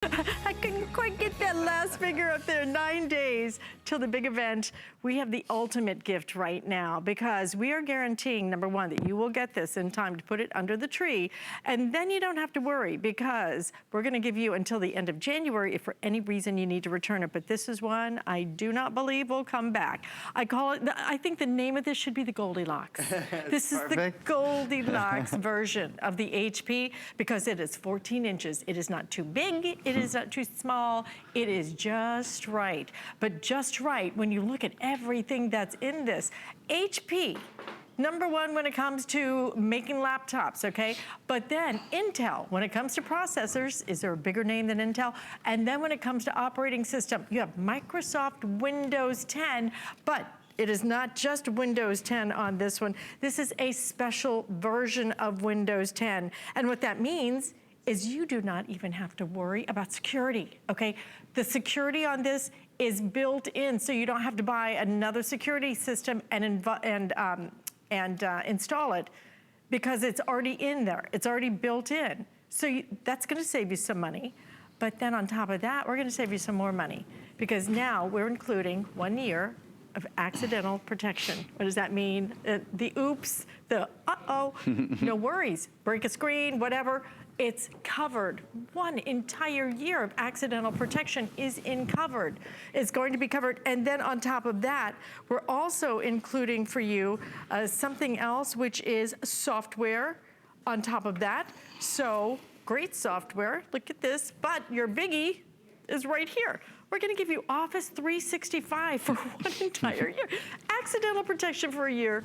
I couldn't quite get that last figure up there. 9 days till the big event. We have the ultimate gift right now because we are guaranteeing, number one, that you will get this in time to put it under the tree. And then you don't have to worry because we're gonna give you until the end of January if for any reason you need to return it. But this is one I do not believe will come back. I call it, I think the name of this should be the Goldilocks. This is the Goldilocks version of the HP because it is 14 inches. It is not too big. It is not too small. It is just right. But just right when you look at everything that's in this. HP, number one when it comes to making laptops, okay? But then Intel, when it comes to processors, is there a bigger name than Intel? And then when it comes to operating system, you have Microsoft Windows 10, but it is not just Windows 10 on this one. This is a special version of Windows 10. And what that means is you do not even have to worry about security, okay? The security on this is built in, so you don't have to buy another security system and install it because it's already in there. It's already built in. So that's gonna save you some money. But then on top of that, we're gonna save you some more money because now we're including 1 year of accidental protection. What does that mean? The oops, the uh-oh, no worries. Break a screen, whatever. It's covered. 1 entire year of accidental protection is covered. It's going to be covered. And then on top of that, we're also including for you something else, which is software on top of that. So great software, look at this, but your biggie is right here. We're gonna give you Office 365 for 1 entire year. Accidental protection for a year.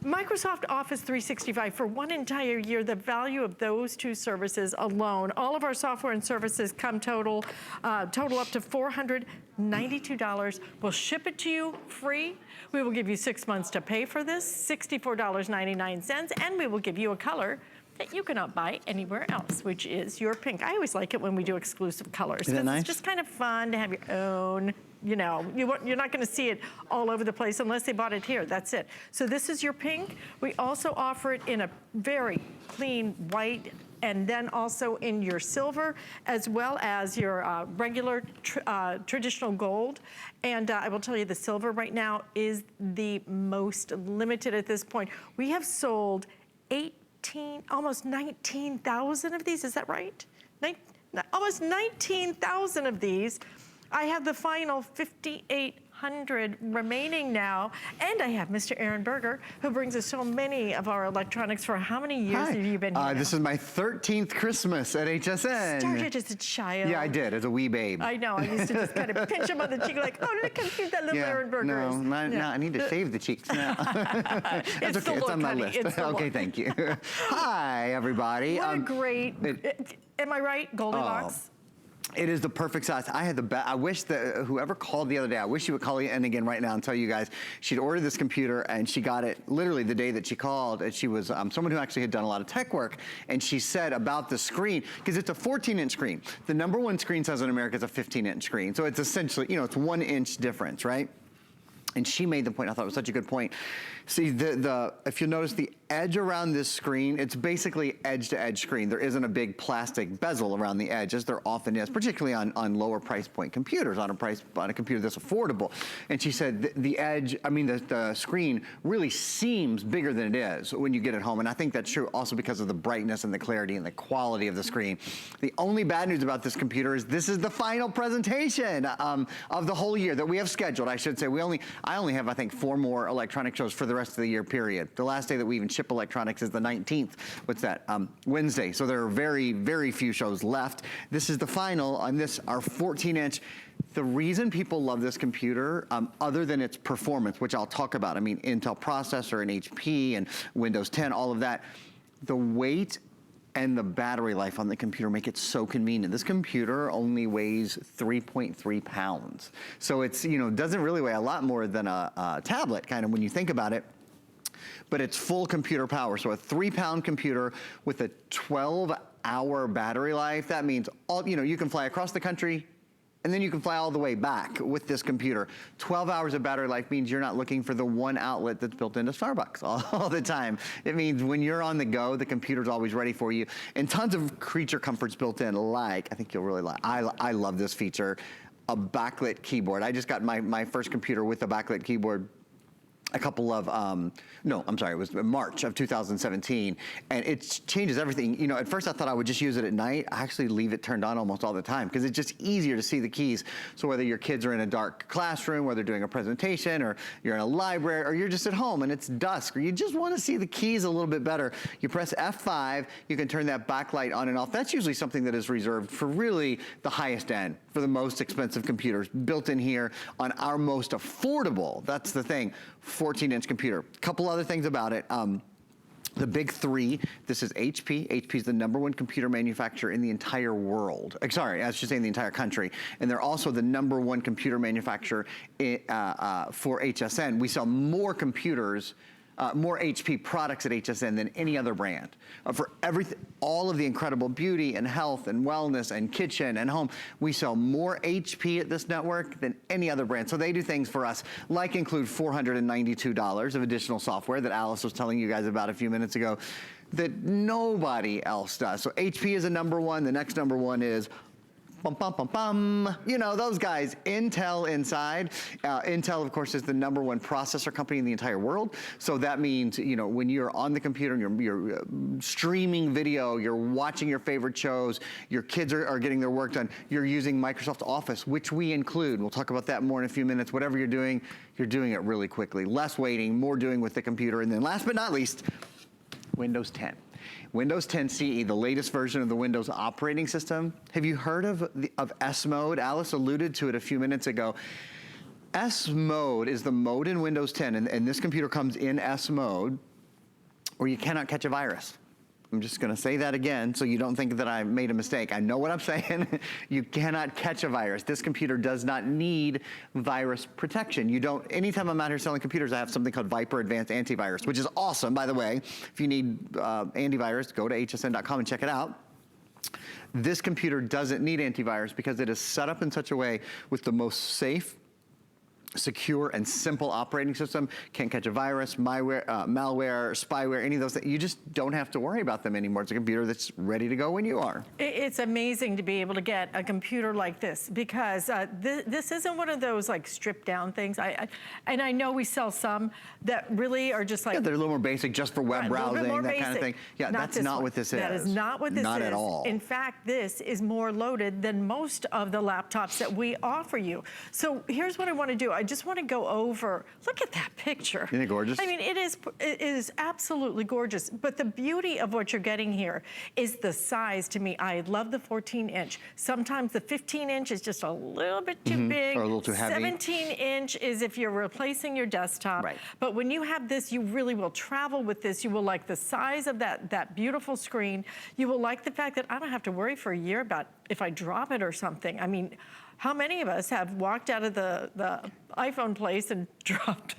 Microsoft Office 365 for 1 entire year. The value of those two services alone, all of our software and services come total up to $492. We'll ship it to you free. We will give you 6 months to pay for this, $64.99, and we will give you a color that you cannot buy anywhere else, which is your pink. I always like it when we do exclusive colors. Isn't that nice? It's just kind of fun to have your own, you know, you're not gonna see it all over the place unless they bought it here, that's it. So this is your pink. We also offer it in a very clean white and then also in your silver as well as your regular traditional gold. And I will tell you the silver right now is the most limited at this point. We have sold almost 19,000 of these, is that right? Almost 19,000 of these. I have the final 5,800 remaining now, and I have Mr. Aaron Berger, who brings us so many of our electronics. For how many years have you been here? This is my 13th Christmas at HSN. Started as a child. Yeah, I did, as a wee babe. I know, I used to just kind of pinch him on the cheek like, oh, look how cute that little Aaron Berger is. No, I need to shave the cheeks now. That's okay, it's on my list. Okay, thank you. Hi, everybody. What a great, am I right, Goldilocks? It is the perfect size. I had the best. I wish that whoever called the other day, I wish she would call in again right now and tell you guys she'd ordered this computer and she got it literally the day that she called. And she was someone who actually had done a lot of tech work. And she said about the screen, because it's a 14-inch screen. The number one screen size in America is a 15-inch screen. So it's essentially, you know, it's 1 inch difference, right? And she made the point, I thought it was such a good point. See, if you notice the edge around this screen, it's basically edge-to-edge screen. There isn't a big plastic bezel around the edge, as there often is, particularly on lower price point computers, on a computer that's affordable. And she said the edge, I mean, the screen really seems bigger than it is when you get it home. And I think that's true also because of the brightness and the clarity and the quality of the screen. The only bad news about this computer is this is the final presentation of the whole year that we have scheduled, I should say. I only have, I think, 4 more electronic shows for the rest of the year, period. The last day that we even ship electronics is the 19th. What's that? Wednesday. So there are very, very few shows left. This is the final on this, our 14-inch. The reason people love this computer, other than its performance, which I'll talk about, I mean, Intel processor and HP and Windows 10, all of that, the weight and the battery life on the computer make it so convenient. This computer only weighs 3.3 pounds. So it's, you know, doesn't really weigh a lot more than a tablet, kind of when you think about it. But it's full computer power. So a 3-pound computer with a 12-hour battery life, that means all, you know, you can fly across the country and then you can fly all the way back with this computer. 12 hours of battery life means you're not looking for the one outlet that's built into Starbucks all the time. It means when you're on the go, the computer's always ready for you. And tons of creature comforts built in, like, I think you'll really like, I love this feature, a backlit keyboard. I just got my first computer with a backlit keyboard a couple of, no, I'm sorry, it was March of 2017, and it changes everything. You know, at first I thought I would just use it at night. I actually leave it turned on almost all the time because it's just easier to see the keys. So whether your kids are in a dark classroom, whether doing a presentation, or you're in a library, or you're just at home and it's dusk, or you just want to see the keys a little bit better, you press F5, you can turn that backlight on and off. That's usually something that is reserved for really the highest end, for the most expensive computers, built in here on our most affordable, that's the thing, 14-inch computer. Couple other things about it. The big three, this is HP. HP is the #1 computer manufacturer in the entire world. Sorry, I should say in the entire country. And they're also the #1 computer manufacturer for HSN. We sell more computers, more HP products at HSN than any other brand. For everything, all of the incredible beauty and health and wellness and kitchen and home, we sell more HP at this network than any other brand. So they do things for us, like include $492 of additional software that Alice was telling you guys about a few minutes ago that nobody else does. So HP is a #1, the next #1 is bum, bum, bum, bum. You know, those guys, Intel inside. Intel, of course, is the #1 processor company in the entire world. So that means, you know, when you're on the computer and you're streaming video, you're watching your favorite shows, your kids are getting their work done, you're using Microsoft Office, which we include. We'll talk about that more in a few minutes. Whatever you're doing it really quickly. Less waiting, more doing with the computer. And then last but not least, Windows 10. Windows 10 CE, the latest version of the Windows operating system. Have you heard of S mode? Alice alluded to it a few minutes ago. S mode is the mode in Windows 10, and this computer comes in S mode, where you cannot catch a virus. I'm just gonna say that again so you don't think that I made a mistake. I know what I'm saying. You cannot catch a virus. This computer does not need virus protection. You don't, anytime I'm out here selling computers, I have something called Viper Advanced Antivirus, which is awesome, by the way. If you need antivirus, go to hsn.com and check it out. This computer doesn't need antivirus because it is set up in such a way with the most safe, secure and simple operating system. Can't catch a virus, malware, spyware, any of those things. You just don't have to worry about them anymore. It's a computer that's ready to go when you are. It's amazing to be able to get a computer like this because this isn't one of those like stripped down things. And I know we sell some that really are just like— Yeah, they're a little more basic, just for web browsing, that basic. Kind of thing. Yeah, that's not what this is. That is not what this is. Not at all. In fact, this is more loaded than most of the laptops that we offer you. So here's what I want to do. I just want to go over, look at that picture. Isn't it gorgeous? I mean, it is absolutely gorgeous. But the beauty of what you're getting here is the size. To me, I love the 14-inch. Sometimes the 15-inch is just a little bit too big. Or a little too heavy. 17-inch is if you're replacing your desktop. Right. But when you have this, you really will travel with this. You will like the size of that beautiful screen. You will like the fact that I don't have to worry for a year about if I drop it or something. I mean, how many of us have walked out of the iPhone place and dropped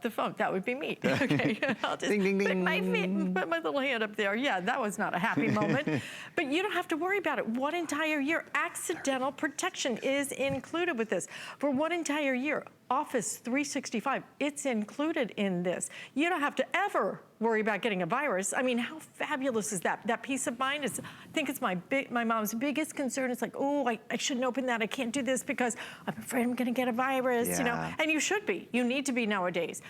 the phone? That would be me. Okay, I'll just ding, ding, ding. put my little hand up there. Yeah, that was not a happy moment. But you don't have to worry about it. One entire year, accidental protection is included with this. For one entire year, Office 365, it's included in this. You don't have to ever worry about getting a virus. I mean, how fabulous is that? That peace of mind is, I think it's my mom's biggest concern. It's like, oh, I shouldn't open that. I can't do this because I'm afraid I'm gonna get a virus, you know? And you should be. You need to be nowadays.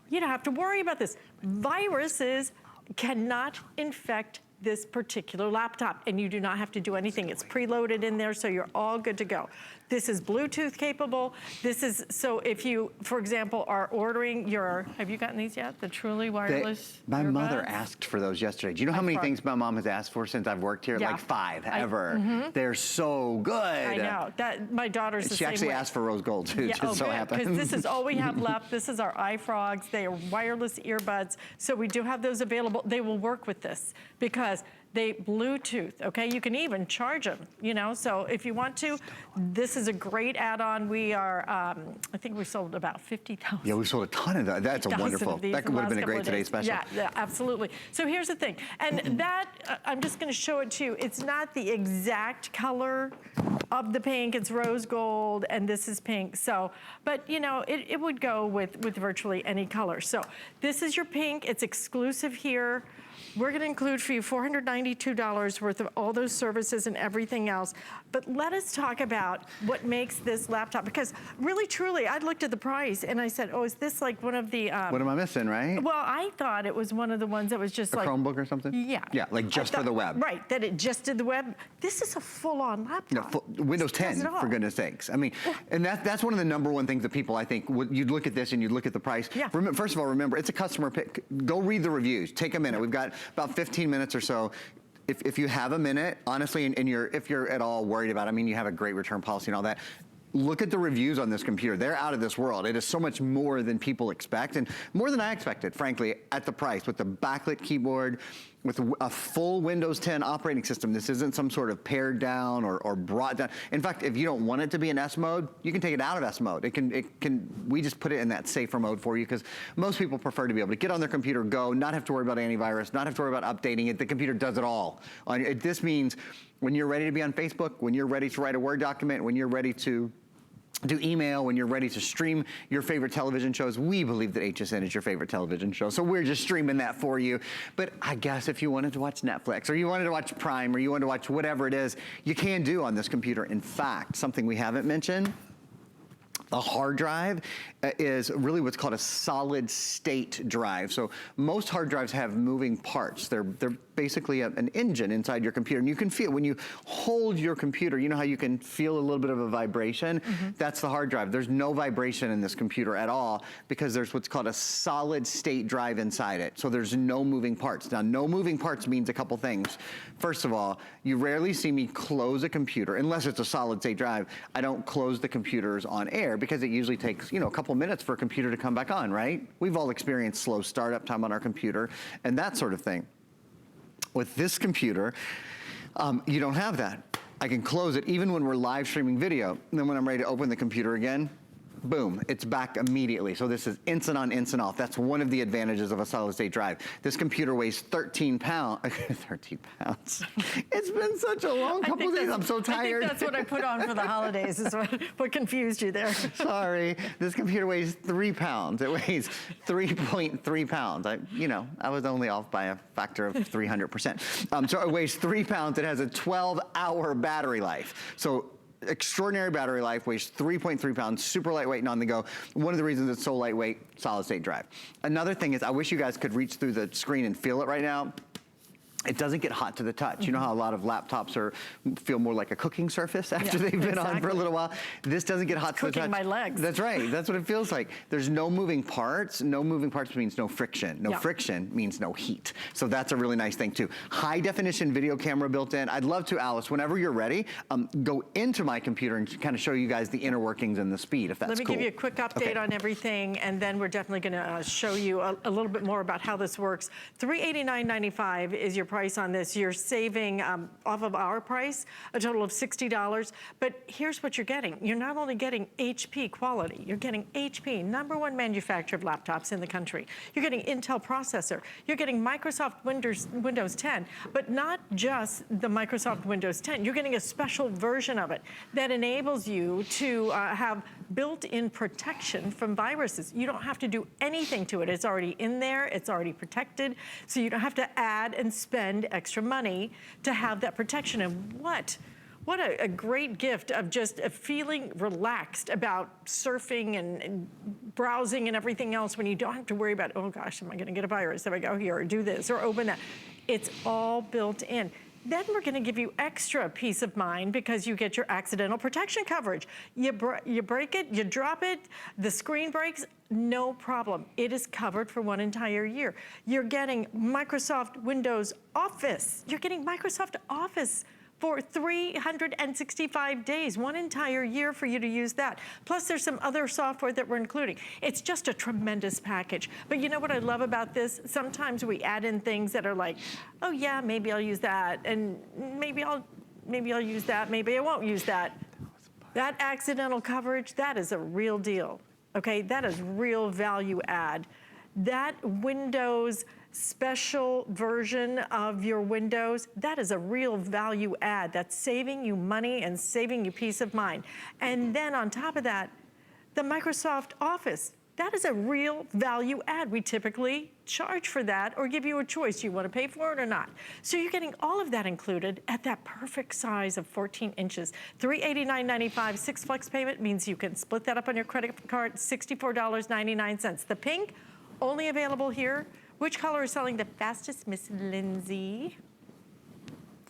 You don't have to worry about this. Viruses cannot infect this particular laptop, and you do not have to do anything. It's preloaded in there, so you're all good to go. This is Bluetooth capable. This is, so if you, for example, are ordering your, have you gotten these yet? The truly wireless My earbuds? mother asked for those yesterday. Do you know how many things my mom has asked for since I've worked here? Yeah. Like 5 ever. They're so good. I know. That, my daughter's the She same actually way. asked for rose gold too, just so happens. Because this is all we have left. This is our iFrogs. They are wireless earbuds. So we do have those available. They will work with this because They Bluetooth, okay? You can even charge them, you know? So if you want to, this is a great add-on. We are, I think we sold about 50,000. Yeah, we sold a ton of that. That's a wonderful. That would have been a great Today Special. Yeah, absolutely. So here's the thing. And that, I'm just gonna show it to you. It's not the exact color of the pink. It's rose gold, and this is pink. So, but you know, it would go with virtually any color. So this is your pink. It's exclusive here. We're gonna include for you $492 worth of all those services and everything else. But let us talk about what makes this laptop, because really, truly, I looked at the price and I said, oh, is this like one of the... what am I missing, right? Well, I thought it was one of the ones that was just a like... Chromebook or something? Yeah. Yeah, like just for the web. Right, that it just did the web. This is a full-on laptop. No, Windows 10, for goodness sakes. I mean, and that's one of the number one things that people, I think, you'd look at this and you'd look at the price. Yeah. First of all, remember, it's a customer pick. Go read the reviews. Take a minute. We've got about 15 minutes or so. If you have a minute, honestly, and if you're at all worried about it, I mean, you have a great return policy and all that, look at the reviews on this computer. They're out of this world. It is so much more than people expect, and more than I expected, frankly, at the price, with the backlit keyboard, with a full Windows 10 operating system. This isn't some sort of pared down or brought down. In fact, if you don't want it to be in S mode, you can take it out of S mode. We just put it in that safer mode for you, because most people prefer to be able to get on their computer, go, not have to worry about antivirus, not have to worry about updating it. The computer does it all. This means when you're ready to be on Facebook, when you're ready to write a Word document, when you're ready to do email, when you're ready to stream your favorite television shows. We believe that HSN is your favorite television show, so we're just streaming that for you. But I guess if you wanted to watch Netflix, or you wanted to watch Prime, or you wanted to watch whatever it is, you can do on this computer. In fact, something we haven't mentioned, a hard drive is really what's called a solid state drive. So most hard drives have moving parts. They're basically an engine inside your computer, and you can feel when you hold your computer, you know how you can feel a little bit of a vibration? That's the hard drive. There's no vibration in this computer at all, because there's what's called a solid state drive inside it. So there's no moving parts. Now, no moving parts means a couple things. First of all, you rarely see me close a computer, unless it's a solid state drive. I don't close the computers on air, because it usually takes, you know, a couple minutes for a computer to come back on, right? We've all experienced slow startup time on our computer and that sort of thing. With this computer, you don't have that. I can close it even when we're live streaming video. And then when I'm ready to open the computer again, boom, it's back immediately. So this is instant on, instant off. That's one of the advantages of a solid state drive. This computer weighs 13 pounds. 13 pounds. It's been such a long couple days. I'm so tired. I think that's what I put on for the holidays, is what confused you there. Sorry. This computer weighs 3 pounds. It weighs 3.3 pounds. I was only off by a factor of 300%. So it weighs 3 pounds. It has a 12-hour battery life. So extraordinary battery life, weighs 3.3 pounds, super lightweight and on the go. One of the reasons it's so lightweight, solid state drive. Another thing is, I wish you guys could reach through the screen and feel it right now. It doesn't get hot to the touch. You know how a lot of laptops feel more like a cooking surface after they've been on for a little while? This doesn't get hot to the touch. Cooking my legs. That's right. That's what it feels like. There's no moving parts. No moving parts means no friction. No friction means no heat. So that's a really nice thing too. High definition video camera built in. I'd love to, Alice, whenever you're ready, go into my computer and kind of show you guys the inner workings and the speed, if that's cool. Let me give you a quick update on everything, and then we're definitely gonna show you a little bit more about how this works. $389.95 is your price on this. You're saving off of our price a total of $60, but here's what you're getting. You're not only getting HP quality, you're getting HP, #1 manufacturer of laptops in the country. You're getting Intel processor. You're getting Microsoft Windows 10, but not just the Microsoft Windows 10. You're getting a special version of it that enables you to have built-in protection from viruses. You don't have to do anything to it. It's already in there. It's already protected. So you don't have to add and spend extra money to have that protection. And what a great gift of just feeling relaxed about surfing and browsing and everything else, when you don't have to worry about, oh gosh, am I gonna get a virus if I go here or do this or open that? It's all built in. Then we're gonna give you extra peace of mind, because you get your accidental protection coverage. You break it, you drop it, the screen breaks, no problem. It is covered for 1 entire year. You're getting Microsoft Windows Office. You're getting Microsoft Office for 365 days, one entire year for you to use that. Plus there's some other software that we're including. It's just a tremendous package. But you know what I love about this? Sometimes we add in things that are like, oh yeah, maybe I'll use that, and maybe I'll use that, maybe I won't use that. That accidental coverage, that is a real deal, okay? That is real value add. That Windows special version of your Windows, that is a real value add. That's saving you money and saving you peace of mind. And then on top of that, the Microsoft Office, that is a real value add. We typically charge for that or give you a choice. You want to pay for it or not. So you're getting all of that included at that perfect size of 14 inches. $389.95, 6 flex payment means you can split that up on your credit card, $64.99. The pink, only available here. Which color is selling the fastest, Miss Lindsay?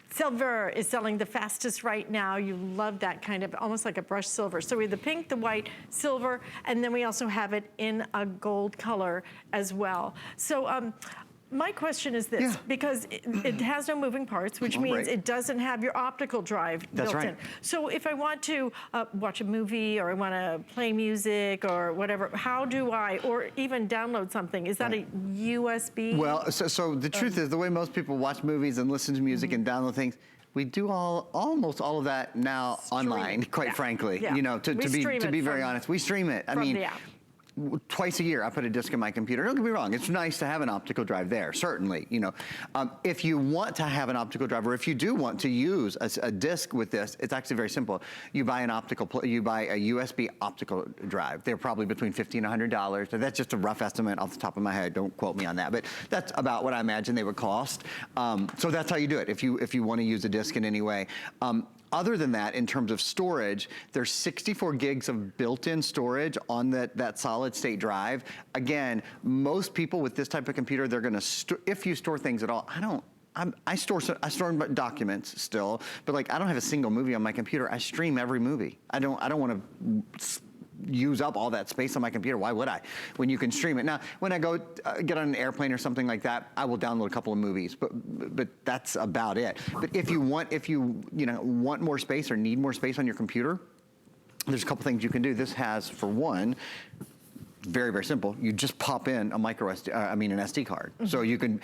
Silver is selling the fastest right now. You love that kind of, almost like a brushed silver. So we have the pink, the white, silver, and then we also have it in a gold color as well. So my question is this, because it has no moving parts, which means it doesn't have your optical drive built in. So if I want to watch a movie or I want to play music or whatever, how do I, or even download something? Is that a USB? Well, so the truth is, the way most people watch movies and listen to music and download things, we do almost all of that now online, quite frankly. You know, to be very honest, we stream it. I mean, twice a year, I put a disc in my computer. Don't get me wrong, it's nice to have an optical drive there, certainly. You know, if you want to have an optical drive, or if you do want to use a disc with this, it's actually very simple. You buy a USB optical drive. They're probably between $50 and $100. So that's just a rough estimate off the top of my head. Don't quote me on that, but that's about what I imagine they would cost. So that's how you do it if you want to use a disc in any way. Other than that, in terms of storage, there's 64 gigs of built-in storage on that solid state drive. Again, most people with this type of computer, they're gonna, if you store things at all, I store documents still, but like I don't have a single movie on my computer. I stream every movie. I don't want to use up all that space on my computer. Why would I? When you can stream it. Now, when I go get on an airplane or something like that, I will download a couple of movies, but that's about it. But if you want more space or need more space on your computer, there's a couple things you can do. This has, for one, very, very simple. You just pop in a an SD card. So you can,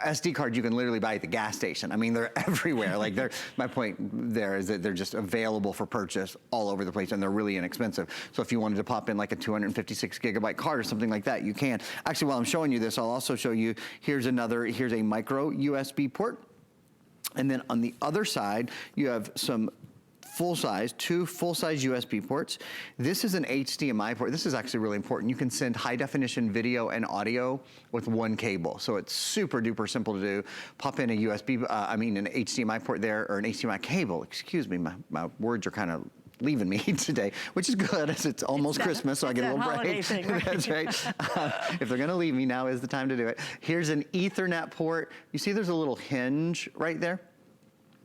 SD cards you can literally buy at the gas station. I mean, they're everywhere. Like my point there is that they're just available for purchase all over the place and they're really inexpensive. So if you wanted to pop in like a 256 gigabyte card or something like that, you can. Actually, while I'm showing you this, I'll also show you, here's a micro USB port. And then on the other side, you have some two full-size USB ports. This is an HDMI port. This is actually really important. You can send high-definition video and audio with one cable. So it's super duper simple to do. Pop in an HDMI port there, or an HDMI cable. Excuse me, my words are kind of leaving me today, which is good as it's almost Christmas, so I get a little break. Thing, right? That's right. If they're gonna leave me, now is the time to do it. Here's an Ethernet port. You see there's a little hinge right there?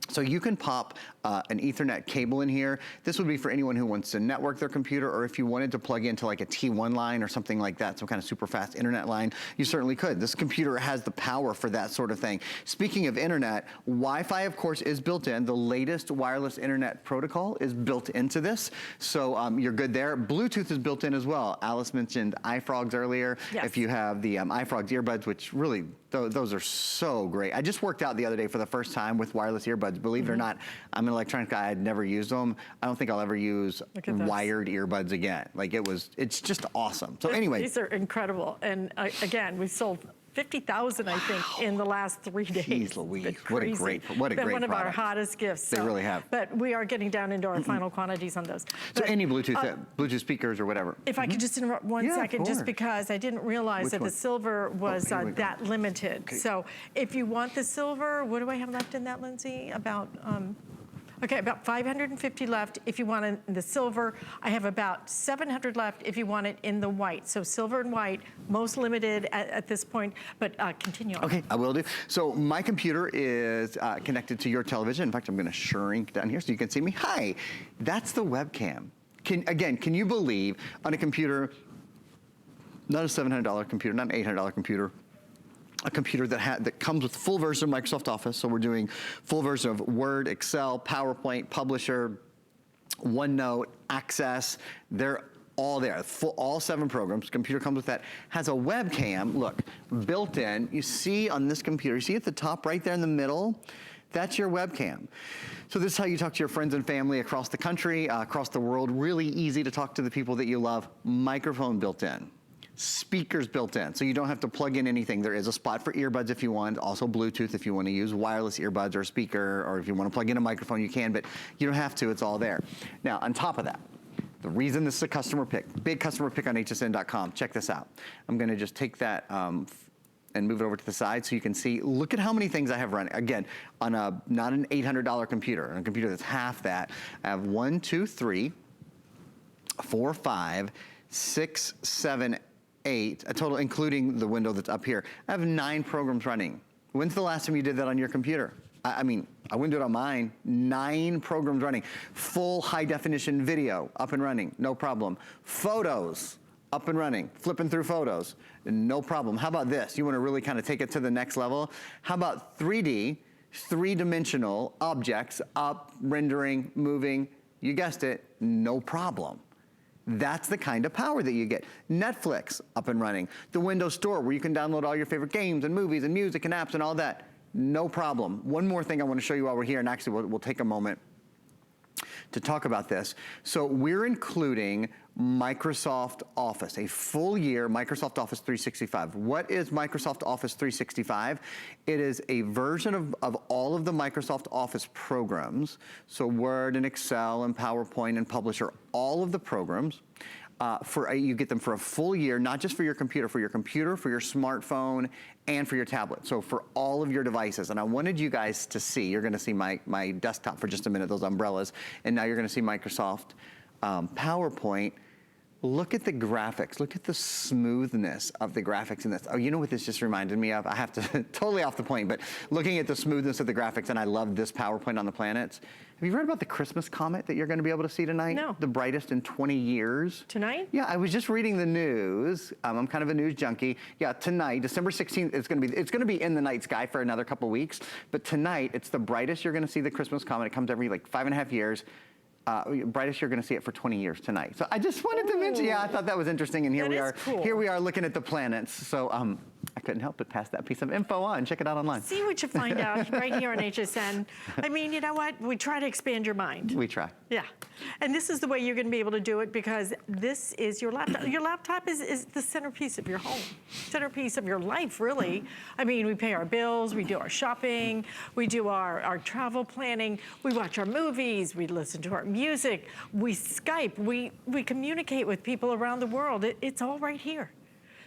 So you can pop an Ethernet cable in here. This would be for anyone who wants to network their computer, or if you wanted to plug into like a T1 line or something like that, some kind of super fast internet line, you certainly could. This computer has the power for that sort of thing. Speaking of internet, Wi-Fi, of course, is built in. The latest wireless internet protocol is built into this, so you're good there. Bluetooth is built in as well. Alice mentioned iFrogs earlier. Yes. If you have the iFrogs earbuds, which really, those are so great. I just worked out the other day for the first time with wireless earbuds. Believe it or not, I'm an electronic guy. I'd never used them. I don't think I'll ever use wired earbuds again. Like it's just awesome. So anyway. These are incredible. And again, we sold 50,000, I think, in the last 3 days. Jeez Louise, what a great product. One of our hottest gifts. They really have. But we are getting down into our final quantities on those. So any Bluetooth speakers or whatever. If I could just interrupt one second, just because I didn't realize that the silver was that limited. Okay. So if you want the silver, what do I have left in that, Lindsay? About 550 left. If you want the silver, I have about 700 left if you want it in the white. So silver and white, most limited at this point, but continue on. Okay, I will do. So my computer is connected to your television. In fact, I'm gonna shrink down here so you can see me. Hi, that's the webcam. Can you believe on a computer, not a $700 computer, not an $800 computer, a computer that comes with full version of Microsoft Office. So we're doing full version of Word, Excel, PowerPoint, Publisher, OneNote, Access. They're all there, all 7 programs. Computer comes with that. Has a webcam, look, built in. You see on this computer, you see at the top right there in the middle, that's your webcam. So this is how you talk to your friends and family across the country, across the world. Really easy to talk to the people that you love. Microphone built in. Speakers built in, so you don't have to plug in anything. There is a spot for earbuds if you want, also Bluetooth if you want to use wireless earbuds or a speaker, or if you want to plug in a microphone, you can, but you don't have to, it's all there. Now, on top of that, the reason this is a customer pick, big customer pick on hsn.com, check this out. I'm gonna just take that and move it over to the side so you can see, look at how many things I have running. Again, on not an $800 computer, on a computer that's half that, I have 1, 2, 3, 4, 5, 6, 7, 8, a total including the window that's up here. I have 9 programs running. When's the last time you did that on your computer? I mean, I wouldn't do it on mine. 9 programs running. Full high definition video up and running, no problem. Photos up and running, flipping through photos, no problem. How about this? You wanna really kind of take it to the next level? How about 3D, 3-dimensional objects up, rendering, moving, you guessed it, no problem. That's the kind of power that you get. Netflix up and running. The Windows Store where you can download all your favorite games and movies and music and apps and all that. No problem. One more thing I want to show you while we're here, and actually we'll take a moment to talk about this. So we're including Microsoft Office, a full year Microsoft Office 365. What is Microsoft Office 365? It is a version of all of the Microsoft Office programs. So Word and Excel and PowerPoint and Publisher, all of the programs. You get them for a full year, not just for your computer, for your smartphone, and for your tablet. So for all of your devices. And I wanted you guys to see, you're gonna see my desktop for just a minute, those umbrellas, and now you're gonna see Microsoft PowerPoint. Look at the graphics. Look at the smoothness of the graphics in this. Oh, you know what this just reminded me of? I have to, totally off the point, but looking at the smoothness of the graphics, and I love this PowerPoint on the planets. Have you read about the Christmas comet that you're gonna be able to see tonight? No. The brightest in 20 years. Tonight? Yeah, I was just reading the news. I'm kind of a news junkie. Yeah, tonight, December 16th, it's gonna be in the night sky for another couple weeks, but tonight, it's the brightest you're gonna see the Christmas comet. It comes every like 5.5 years. Brightest you're gonna see it for 20 years tonight. So I just wanted to mention, yeah, I thought that was interesting, and here we are. Cool. Here we are looking at the planets. So I couldn't help but pass that piece of info on. Check it out online. See what you find out right here on HSN. I mean, you know what? We try to expand your mind. We try. Yeah, and this is the way you're gonna be able to do it, because this is your laptop. Your laptop is the centerpiece of your home, centerpiece of your life, really. I mean, we pay our bills, we do our shopping, we do our travel planning, we watch our movies, we listen to our music, we Skype, we communicate with people around the world. It's all right here.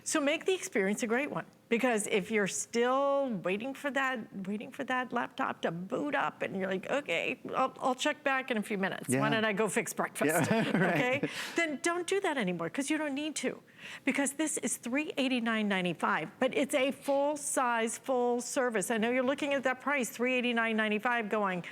So make the experience a great one, because if you're still waiting for that laptop to boot up and you're like, okay, I'll check back in a few minutes. Yeah. Why don't I go fix breakfast? Yeah, right. Okay? Then don't do that anymore, because you don't need to. Because this is $389.95, but it's a full size, full service. I know you're looking at that price, $389.95, going,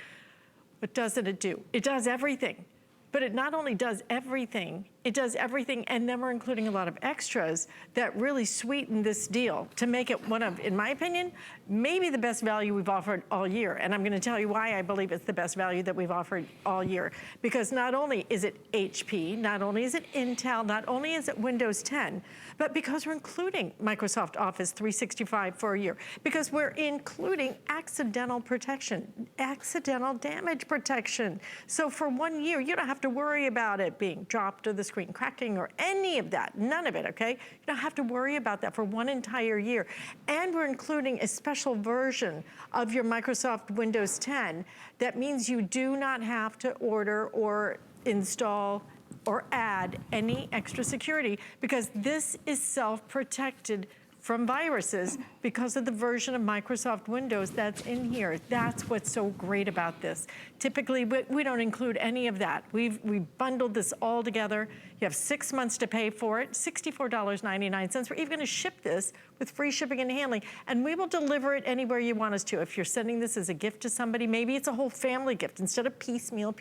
what doesn't it do? It does everything. But it not only does everything, it does everything, and then we're including a lot of extras that really sweeten this deal to make it one of, in my opinion, maybe the best value we've offered all year. And I'm gonna tell you why I believe it's the best value that we've offered all year. Because not only is it HP, not only is it Intel, not only is it Windows 10, but because we're including Microsoft Office 365 for a year. Because we're including accidental protection, accidental damage protection. So for 1 year, you don't have to worry about it being dropped or the screen cracking or any of that, none of it, okay? You don't have to worry about that for 1 entire year. And we're including a special version of your Microsoft Windows 10 that means you do not have to order or install or add any extra security, because this is self-protected from viruses because of the version of Microsoft Windows that's in here. That's what's so great about this. Typically, we don't include any of that. We've bundled this all together. You have 6 months to pay for it, $64.99. We're even gonna ship this with free shipping and handling, and we will deliver it anywhere you want us to. If you're sending this as a gift to somebody, maybe it's a whole family gift. Instead of piecemeal,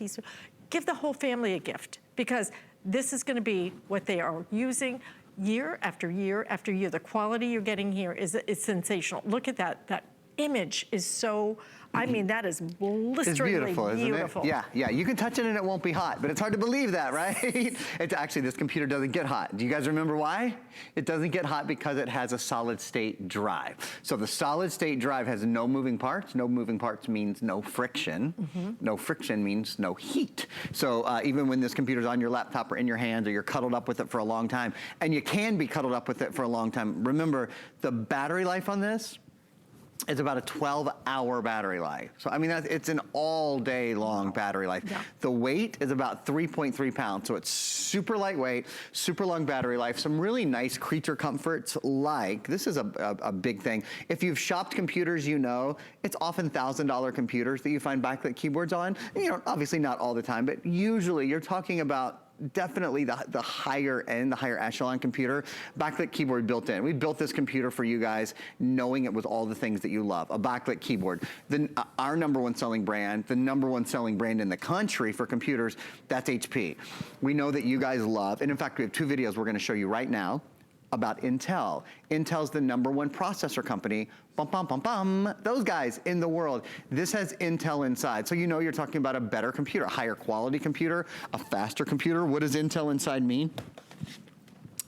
give the whole family a gift, because this is gonna be what they are using. year after year after year. The quality you're getting here is sensational. Look at that. That image is so, I mean, that is blisteringly It's beautiful, isn't beautiful. it? Yeah, yeah. You can touch it and it won't be hot, but it's hard to believe that, right? It's actually, this computer doesn't get hot. Do you guys remember why? It doesn't get hot because it has a solid state drive. So the solid state drive has no moving parts. No moving parts means no friction. No friction means no heat. So even when this computer's on your laptop or in your hands, or you're cuddled up with it for a long time, and you can be cuddled up with it for a long time, remember the battery life on this, it's about a 12-hour battery life. So, I mean, it's an all-day long battery life. Yeah. The weight is about 3.3 pounds, so it's super lightweight, super long battery life, some really nice creature comforts like, this is a big thing. If you've shopped computers, you know, it's often $1,000 computers that you find backlit keyboards on. You know, obviously not all the time, but usually you're talking about definitely the higher end, the higher echelon computer, backlit keyboard built in. We built this computer for you guys knowing it was all the things that you love. A backlit keyboard. Our #1 selling brand, the #1 selling brand in the country for computers, that's HP. We know that you guys love, and in fact we have 2 videos we're gonna show you right now about Intel. Intel's the #1 processor company, bum, bum, bum, bum, those guys in the world. This has Intel inside, so you know you're talking about a better computer, a higher quality computer, a faster computer. What does Intel inside mean?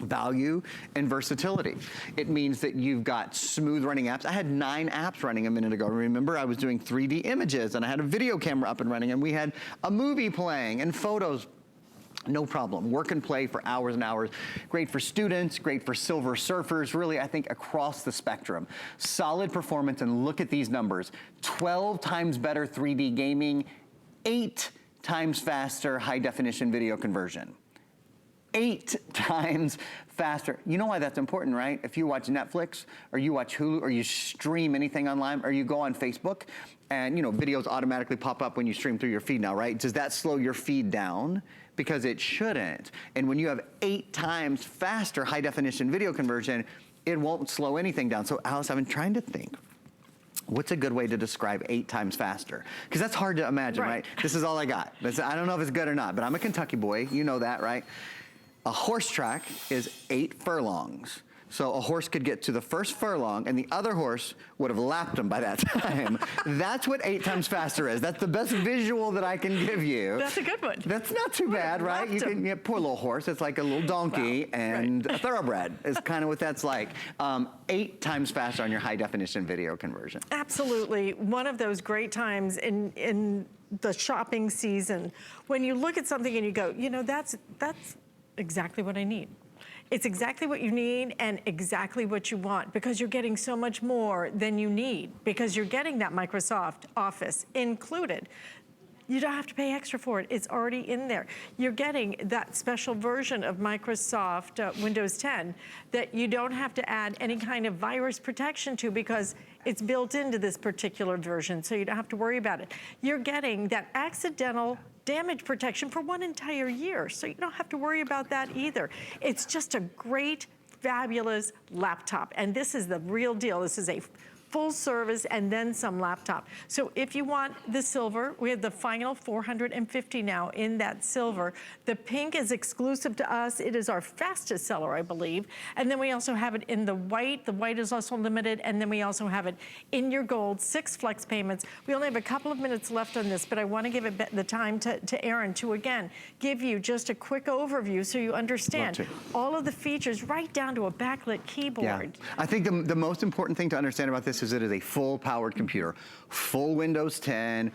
Value and versatility. It means that you've got smooth running apps. I had 9 apps running a minute ago. Remember, I was doing 3D images and I had a video camera up and running and we had a movie playing and photos. No problem. Work and play for hours and hours. Great for students, great for silver surfers, really, I think, across the spectrum. Solid performance, and look at these numbers. 12 times better 3D gaming, 8 times faster high-definition video conversion. 8 times faster. You know why that's important, right? If you watch Netflix, or you watch Hulu, or you stream anything online, or you go on Facebook, and you know, videos automatically pop up when you stream through your feed now, right? Does that slow your feed down? Because it shouldn't. And when you have 8 times faster high definition video conversion, it won't slow anything down. So Alice, I've been trying to think, what's a good way to describe 8 times faster? Because that's hard to imagine, right? This is all I got. I don't know if it's good or not, but I'm a Kentucky boy, you know that, right? A horse track is 8 furlongs. So a horse could get to the first furlong and the other horse would have lapped him by that time. That's what 8 times faster is. That's the best visual that I can give you. That's a good one. That's not too bad, right? You can get poor little horse. It's like a little donkey and a thoroughbred is kind of what that's like. 8 times faster on your high definition video conversion. Absolutely. One of those great times in the shopping season when you look at something and you go, you know, that's exactly what I need. It's exactly what you need and exactly what you want because you're getting so much more than you need because you're getting that Microsoft Office included. You don't have to pay extra for it. It's already in there. You're getting that special version of Microsoft Windows 10 that you don't have to add any kind of virus protection to because it's built into this particular version, so you don't have to worry about it. You're getting that accidental damage protection for 1 entire year, so you don't have to worry about that either. It's just a great, fabulous laptop, and this is the real deal. This is a full service and then some laptop. So if you want the silver, we have the final 450 now in that silver. The pink is exclusive to us. It is our fastest seller, I believe. And then we also have it in the white. The white is also limited. And then we also have it in your gold, 6 flex payments. We only have a couple of minutes left on this, but I want to give it the time to Aaron to, again, give you just a quick overview so you understand all of the features right down to a backlit keyboard. Yeah. I think the most important thing to understand about this is it is a full powered computer. Full Windows 10,